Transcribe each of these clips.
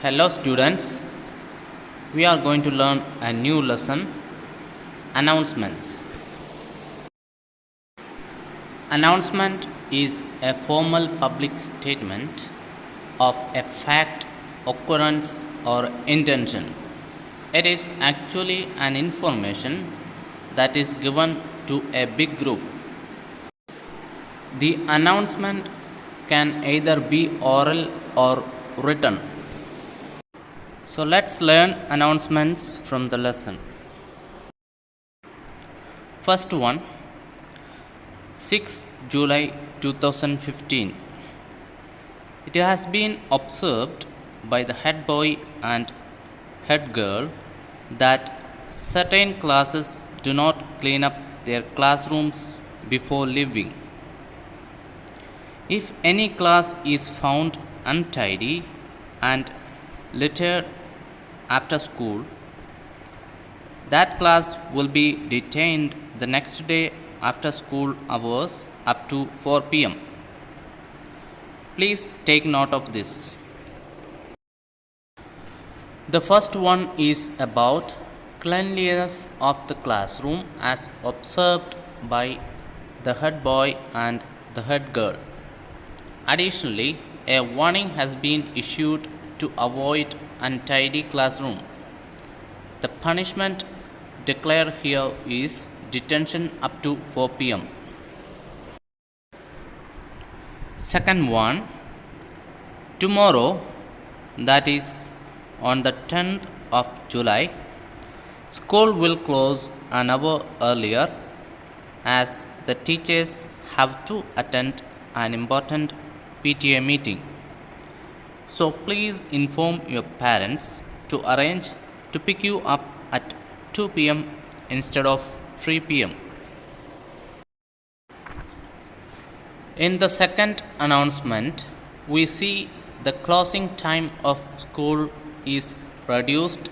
Hello students, we are going to learn a new lesson, announcements. Announcement is a formal public statement of a fact, occurrence or intention. It is actually an information that is given to a big group. The announcement can either be oral or written. So let's learn announcements from the lesson. First one, 6 July 2015. It has been observed by the head boy and head girl that certain classes do not clean up their classrooms before leaving. If any class is found untidy and littered after school, that class will be detained the next day after school hours up to 4 pm. Please take note of this. The first one is about cleanliness of the classroom as observed by the head boy and the head girl. Additionally, a warning has been issued to avoid untidy classroom. The punishment declared here is detention up to 4 pm. Second one, tomorrow, that is on the 10th of July, school will close an hour earlier as the teachers have to attend an important PTA meeting. So please inform your parents to arrange to pick you up at 2 pm instead of 3 pm. In the second announcement, we see the closing time of school is reduced,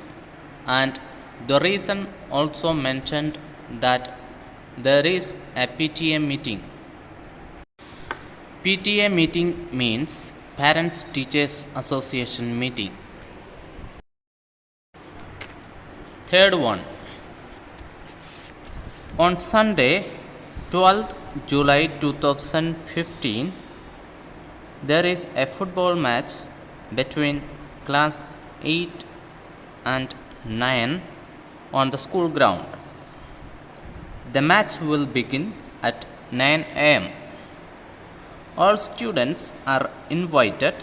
and the reason also mentioned that there is a PTA meeting. PTA meeting means Parents Teachers Association meeting. Third one, on Sunday 12th July 2015, there is a football match between class 8 and 9 on the school ground. The match will begin at 9 am. All students are invited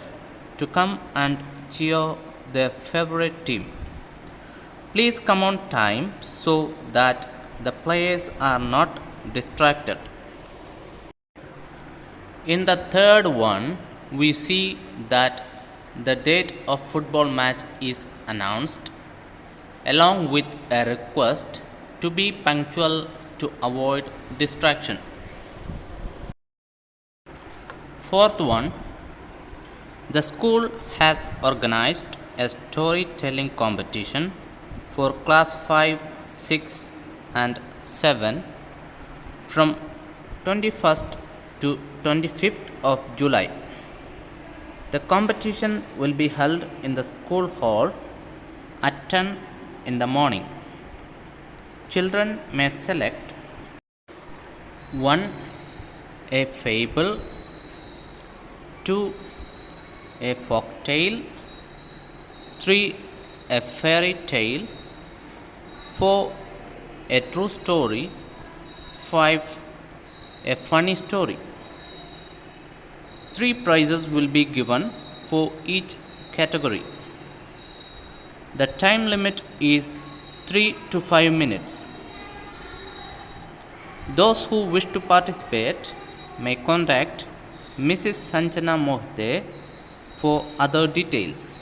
to come and cheer their favorite team. Please come on time so that the players are not distracted. In the third one, we see that the date of football match is announced along with a request to be punctual to avoid distraction. Fourth one, the school has organized a storytelling competition for class 5, 6 and 7 from 21st to 25th of July. The competition will be held in the school hall at 10 in the morning. Children may select 1. A fable, 2. A folk tale, 3. A fairy tale, 4. A true story, 5. A funny story. 3 prizes will be given for each category. The time limit is 3 to 5 minutes. Those who wish to participate may contact Mrs. Sanjana Mohte for other details.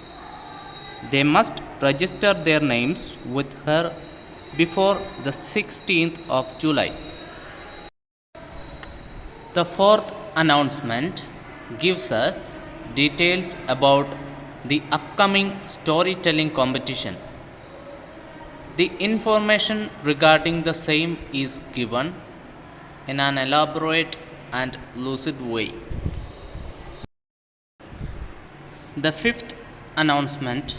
They must register their names with her before the 16th of July. The fourth announcement gives us details about the upcoming storytelling competition. The information regarding the same is given in an elaborate and lucid way. The fifth announcement.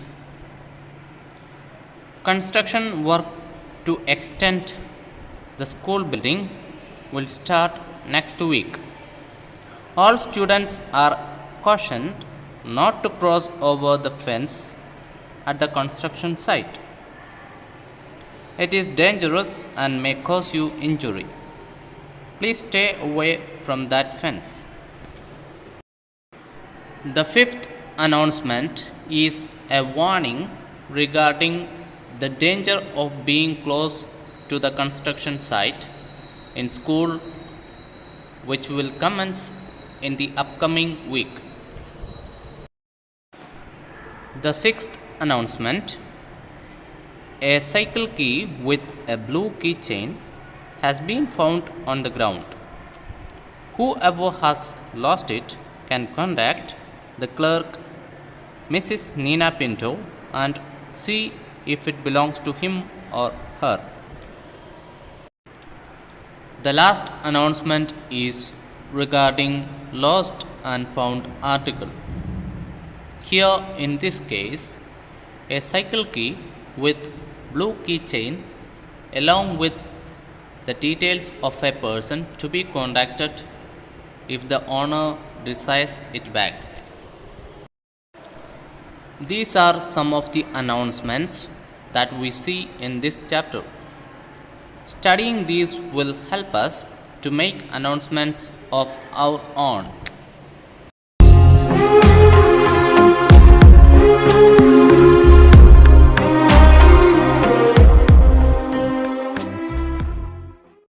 Construction work to extend the school building will start next week. All students are cautioned not to cross over the fence at the construction site. It is dangerous and may cause you injury. Please stay away from that fence. The fifth announcement is a warning regarding the danger of being close to the construction site in school, which will commence in the upcoming week. The sixth announcement: a cycle key with a blue keychain has been found on the ground. Whoever has lost it can contact the clerk, Mrs. Nina Pinto, and see if it belongs to him or her. The last announcement is regarding lost and found article. Here in this case, a cycle key with blue keychain along with the details of a person to be contacted if the owner desires it back. These are some of the announcements that we see in this chapter. Studying these will help us to make announcements of our own.